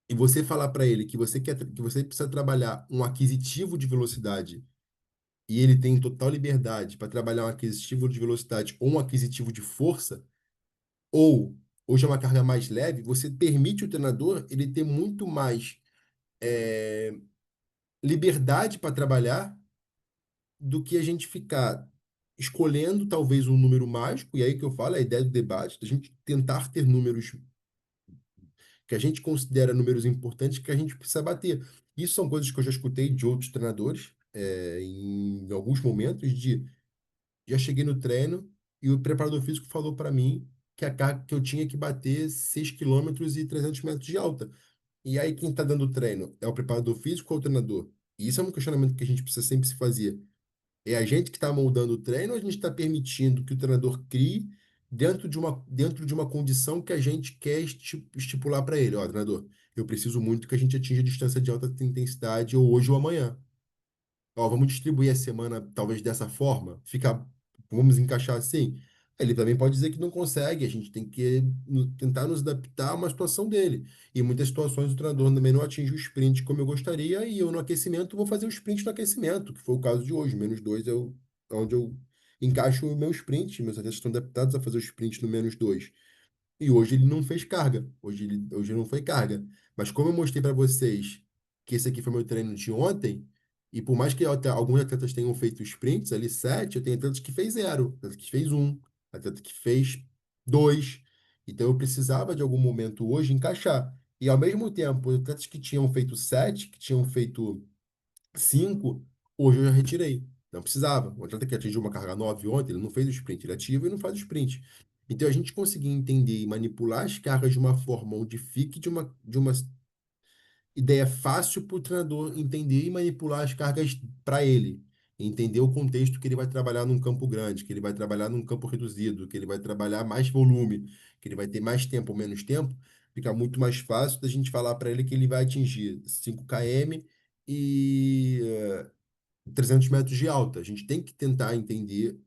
e você falar para ele que você quer, que você precisa trabalhar um aquisitivo de velocidade e ele tem total liberdade para trabalhar um aquisitivo de velocidade ou um aquisitivo de força, ou hoje é uma carga mais leve, você permite o treinador ele ter muito mais liberdade para trabalhar do que a gente ficar escolhendo talvez um número mágico, e aí que eu falo, é a ideia do debate, da gente tentar ter números que a gente considera números importantes que a gente precisa bater. Isso são coisas que eu já escutei de outros treinadores, em alguns momentos, de já cheguei no treino e o preparador físico falou para mim que a carga que eu tinha que bater 6 quilômetros e 300 metros de alta. E aí quem está dando o treino é o preparador físico ou o treinador? E isso é um questionamento que a gente precisa sempre se fazer. É a gente que está moldando o treino ou a gente está permitindo que o treinador crie dentro de uma condição que a gente quer estipular para ele? Ó, treinador, eu preciso muito que a gente atinja a distância de alta intensidade ou hoje ou amanhã. Ó, vamos distribuir a semana talvez dessa forma, vamos encaixar assim. Ele também pode dizer que não consegue, a gente tem que tentar nos adaptar a uma situação dele. E em muitas situações o treinador também não atinge o sprint como eu gostaria, e eu no aquecimento vou fazer o sprint no aquecimento, que foi o caso de hoje. -2 é onde eu encaixo o meu sprint, meus atletas estão adaptados a fazer o sprint no -2. E hoje ele não fez carga. Hoje não foi carga. Mas como eu mostrei para vocês que esse aqui foi meu treino de ontem, e por mais que alguns atletas tenham feito sprints ali, 7, eu tenho atletas que fez 0, atleta que fez 1, atleta que fez 2. Então eu precisava de algum momento hoje encaixar. E ao mesmo tempo, os atletas que tinham feito 7, que tinham feito 5, hoje eu já retirei. Não precisava. O atleta que atingiu uma carga 9 ontem, ele não fez o sprint, ele ativa e não faz o sprint. Então, a gente conseguir entender e manipular as cargas de uma forma onde fique de uma ideia fácil para o treinador entender e manipular as cargas para ele. Entender o contexto que ele vai trabalhar num campo grande, que ele vai trabalhar num campo reduzido, que ele vai trabalhar mais volume, que ele vai ter mais tempo ou menos tempo, fica muito mais fácil da gente falar para ele que ele vai atingir 5 km e 300 metros de alta. A gente tem que tentar entender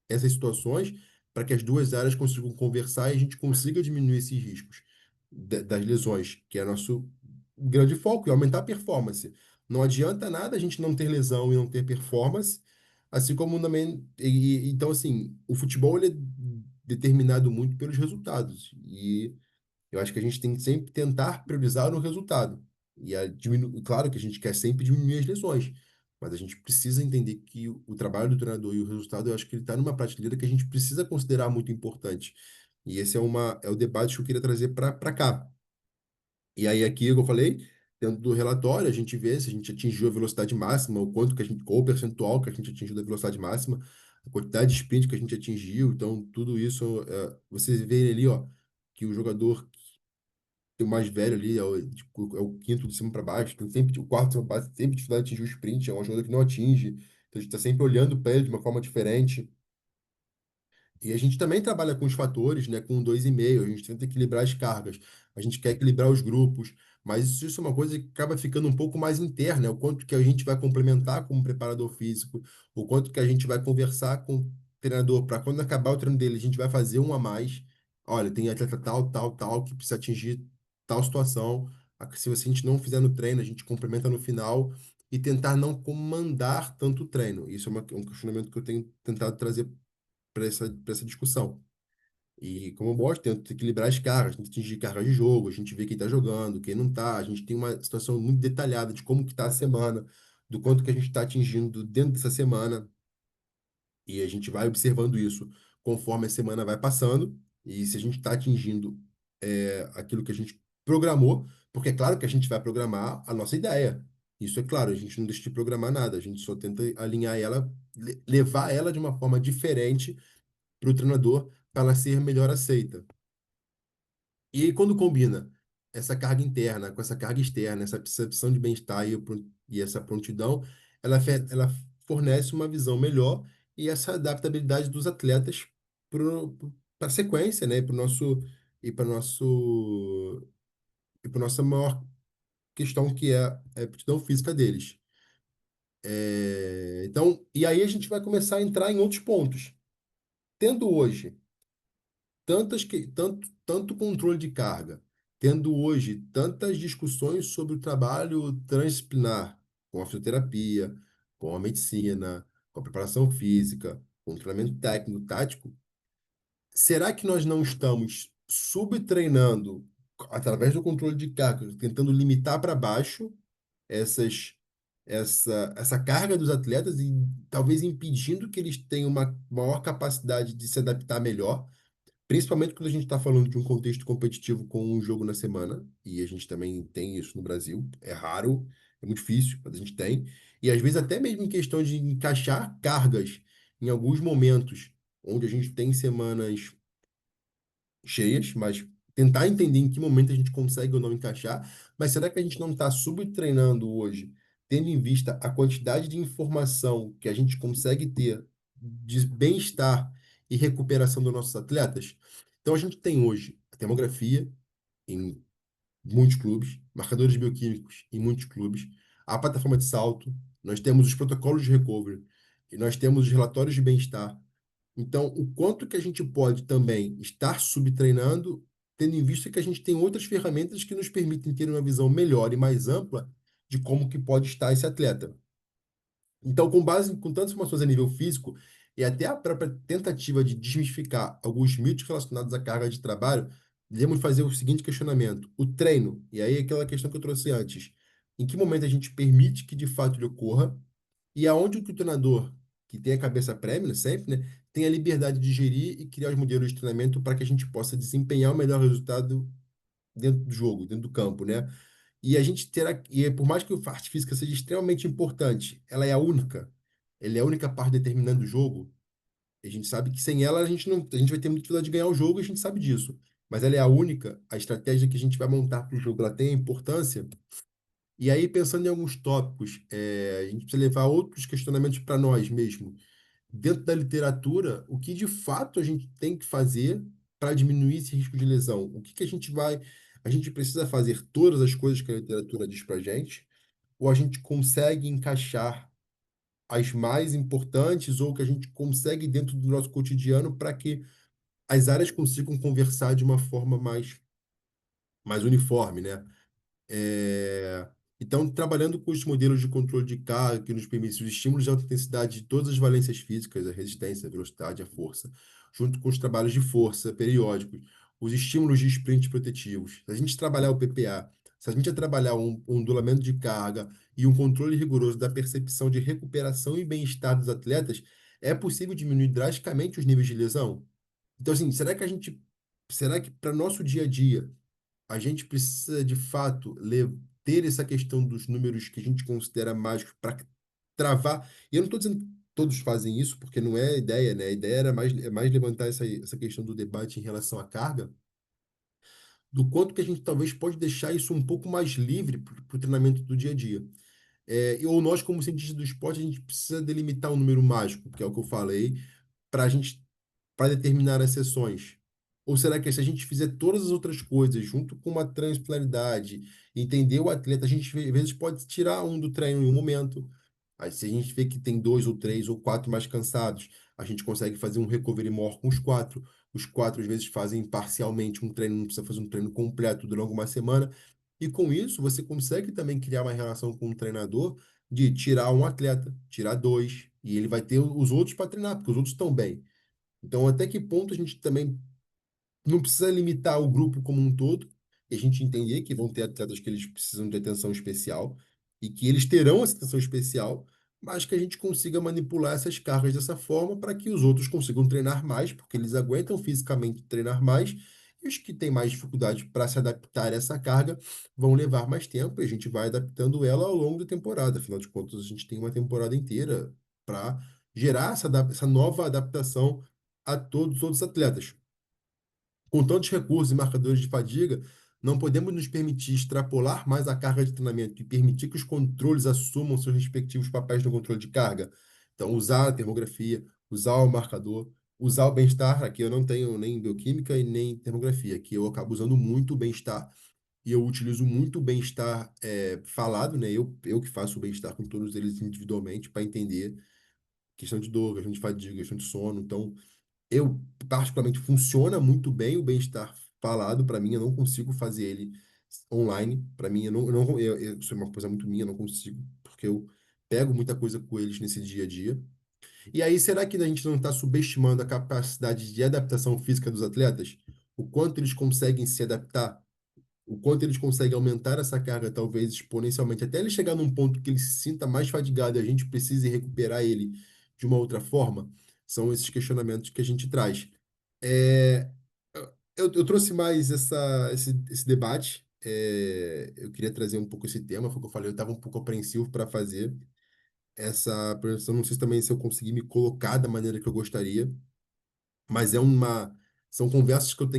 essas situações para que as duas áreas consigam conversar e a gente consiga diminuir esses riscos das lesões, que é nosso grande foco, e aumentar a performance. Não adianta nada a gente não ter lesão e não ter performance, assim como também. Então, assim, o futebol ele é determinado muito pelos resultados. E eu acho que a gente tem que sempre tentar priorizar o resultado. Claro que a gente quer sempre diminuir as lesões, mas a gente precisa entender que o trabalho do treinador e o resultado, eu acho que ele está numa prateleira que a gente precisa considerar muito importante. E esse é o debate que eu queria trazer para cá. E aí, aqui, como eu falei, dentro do relatório, a gente vê se a gente atingiu a velocidade máxima, o quanto que a gente, qual o percentual que a gente atingiu da velocidade máxima, a quantidade de sprint que a gente atingiu. Então, tudo isso, vocês veem ali, ó, que o jogador o mais velho ali, é o quinto de cima para baixo, tem sempre o quarto de cima para baixo, sempre dificuldade de atingir o sprint, é um jogador que não atinge, então a gente está sempre olhando para ele de uma forma diferente. E a gente também trabalha com os fatores, né, com 2,5, a gente tenta equilibrar as cargas, a gente quer equilibrar os grupos, mas isso é uma coisa que acaba ficando um pouco mais interna, é o quanto que a gente vai complementar como preparador físico, o quanto que a gente vai conversar com o treinador, para quando acabar o treino dele, a gente vai fazer um a mais. Olha, tem atleta tal, tal, tal, que precisa atingir tal situação. Se a gente não fizer no treino, a gente complementa no final e tentar não comandar tanto o treino. Isso é um questionamento que eu tenho tentado trazer para essa discussão. E como eu gosto, tento equilibrar as cargas, tento atingir carga de jogo, a gente vê quem está jogando, quem não está, a gente tem uma situação muito detalhada de como que está a semana, do quanto que a gente está atingindo dentro dessa semana, e a gente vai observando isso conforme a semana vai passando, e se a gente está atingindo aquilo que a gente programou, porque é claro que a gente vai programar a nossa ideia. Isso é claro, a gente não deixa de programar nada, a gente só tenta alinhar ela, levar ela de uma forma diferente para o treinador para ela ser melhor aceita. E aí, quando combina essa carga interna com essa carga externa, essa percepção de bem-estar e essa prontidão, ela fornece uma visão melhor e essa adaptabilidade dos atletas para a sequência, né? E para nosso e para nossa maior questão que é a aptidão física deles. Então, e aí a gente vai começar a entrar em outros pontos. Tendo hoje tanto controle de carga, tendo hoje tantas discussões sobre o trabalho transdisciplinar, com a fisioterapia, com a medicina, com a preparação física, com o treinamento técnico, tático, será que nós não estamos subtreinando através do controle de carga, tentando limitar para baixo essas, essa carga dos atletas e talvez impedindo que eles tenham uma maior capacidade de se adaptar melhor? Principalmente quando a gente está falando de um contexto competitivo com um jogo na semana, e a gente também tem isso no Brasil, é raro, é muito difícil, mas a gente tem. E às vezes até mesmo em questão de encaixar cargas em alguns momentos, onde a gente tem semanas cheias, mas tentar entender em que momento a gente consegue ou não encaixar. Mas será que a gente não está subtreinando hoje, tendo em vista a quantidade de informação que a gente consegue ter de bem-estar e recuperação dos nossos atletas? Então a gente tem hoje a termografia em muitos clubes, marcadores bioquímicos em muitos clubes, a plataforma de salto, nós temos os protocolos de recovery, e nós temos os relatórios de bem-estar. Então, o quanto que a gente pode também estar subtreinando, tendo em vista que a gente tem outras ferramentas que nos permitem ter uma visão melhor e mais ampla de como que pode estar esse atleta. Então, com tantas informações a nível físico e até a própria tentativa de desmistificar alguns mitos relacionados à carga de trabalho, devemos fazer o seguinte questionamento: o treino, e aí aquela questão que eu trouxe antes, em que momento a gente permite que de fato ele ocorra e aonde o treinador, que tem a cabeça prévia, sempre, né, tem a liberdade de gerir e criar os modelos de treinamento para que a gente possa desempenhar o melhor resultado dentro do jogo, dentro do campo, né? E a gente terá, por mais que a parte física seja extremamente importante, ela é a única, ela é a única parte determinando o jogo. A gente sabe que sem ela a gente não, a gente vai ter muita dificuldade de ganhar o jogo, e a gente sabe disso. Mas ela é a única, a estratégia que a gente vai montar para o jogo, ela tem a importância. E aí, pensando em alguns tópicos, a gente precisa levar outros questionamentos para nós mesmos. Dentro da literatura, o que de fato a gente tem que fazer para diminuir esse risco de lesão? O que que a gente vai. A gente precisa fazer todas as coisas que a literatura diz para a gente? Ou a gente consegue encaixar as mais importantes, ou que a gente consegue dentro do nosso cotidiano para que as áreas consigam conversar de uma forma mais uniforme, né? É, Então, trabalhando com os modelos de controle de carga que nos permitem os estímulos de alta intensidade de todas as valências físicas, a resistência, a velocidade, a força, junto com os trabalhos de força periódicos, os estímulos de sprint protetivos. Se a gente trabalhar o PPA, se a gente trabalhar um ondulamento de carga e um controle rigoroso da percepção de recuperação e bem-estar dos atletas, é possível diminuir drasticamente os níveis de lesão? Então, assim, será que para nosso dia a dia a gente precisa de fato ter essa questão dos números que a gente considera mágicos para travar? E eu não estou dizendo que todos fazem isso, porque não é a ideia, né? A ideia é mais levantar essa questão do debate em relação à carga, do quanto que a gente talvez pode deixar isso um pouco mais livre para o treinamento do dia a dia. Ou nós, como cientistas do esporte, a gente precisa delimitar um número mágico, que é o que eu falei, para a gente para determinar as sessões? Ou será que se a gente fizer todas as outras coisas junto com uma tranquilidade, entender o atleta, a gente às vezes pode tirar um do treino em um momento. Aí, se a gente vê que tem dois ou três ou quatro mais cansados, a gente consegue fazer um recovery more com os quatro. Os quatro às vezes fazem parcialmente um treino, não precisa fazer um treino completo durante uma semana. E com isso, você consegue também criar uma relação com o treinador de tirar um atleta, tirar dois, e ele vai ter os outros para treinar, porque os outros estão bem. Então, até que ponto a gente também não precisa limitar o grupo como um todo, e a gente entender que vão ter atletas que eles precisam de atenção especial e que eles terão essa atenção especial, mas que a gente consiga manipular essas cargas dessa forma para que os outros consigam treinar mais, porque eles aguentam fisicamente treinar mais, e os que têm mais dificuldade para se adaptar a essa carga vão levar mais tempo, e a gente vai adaptando ela ao longo da temporada. Afinal de contas, a gente tem uma temporada inteira para gerar essa nova adaptação a todos os atletas. Com tantos recursos e marcadores de fadiga, não podemos nos permitir extrapolar mais a carga de treinamento e permitir que os controles assumam seus respectivos papéis no controle de carga. Então, usar a termografia, usar o marcador, usar o bem-estar. Aqui eu não tenho nem bioquímica e nem termografia, aqui eu acabo usando muito o bem-estar e eu utilizo muito o bem-estar falado, né? Eu que faço o bem-estar com todos eles individualmente para entender questão de dor, questão de fadiga, questão de sono. Então, eu particularmente funciona muito bem o bem-estar falado para mim. Eu não consigo fazer ele online. Para mim, isso é uma coisa muito minha, eu não consigo, porque eu pego muita coisa com eles nesse dia a dia. E aí, será que a gente não está subestimando a capacidade de adaptação física dos atletas? O quanto eles conseguem se adaptar? O quanto eles conseguem aumentar essa carga, talvez exponencialmente, até ele chegar num ponto que ele se sinta mais fadigado e a gente precise recuperar ele de uma outra forma? São esses questionamentos que a gente traz. É, eu trouxe mais esse debate. Eu queria trazer um pouco esse tema, foi o que eu falei, eu estava um pouco apreensivo para fazer essa apresentação. Não sei também se eu consegui me colocar da maneira que eu gostaria, mas são conversas que eu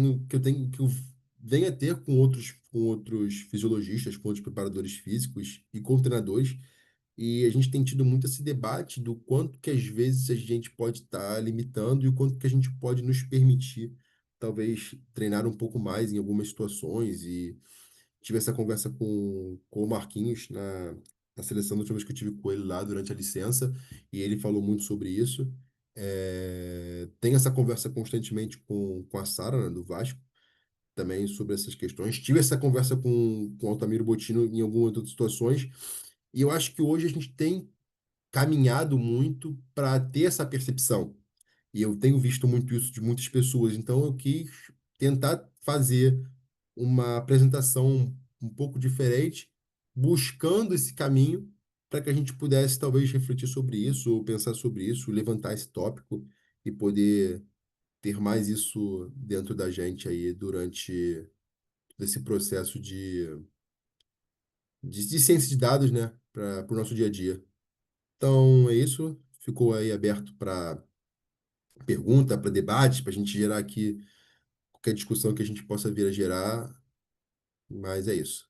venho a ter com outros fisiologistas, com outros preparadores físicos e com treinadores, e a gente tem tido muito esse debate do quanto que às vezes a gente pode estar limitando e o quanto que a gente pode nos permitir talvez treinar um pouco mais em algumas situações. E tive essa conversa com o Marquinhos na seleção da última vez que eu tive com ele lá durante a licença, e ele falou muito sobre isso. Tenho essa conversa constantemente com a Sara, né, do Vasco, também sobre essas questões. Tive essa conversa com o Altamiro Botino em algumas outras situações, e eu acho que hoje a gente tem caminhado muito para ter essa percepção. E eu tenho visto muito isso de muitas pessoas, então eu quis tentar fazer uma apresentação um pouco diferente, buscando esse caminho para que a gente pudesse talvez refletir sobre isso, ou pensar sobre isso, levantar esse tópico e poder ter mais isso dentro da gente aí durante esse processo de ciência de dados, né, para o nosso dia a dia. Então é isso, ficou aí aberto para pergunta, para debate, para a gente gerar aqui qualquer discussão que a gente possa vir a gerar, mas é isso.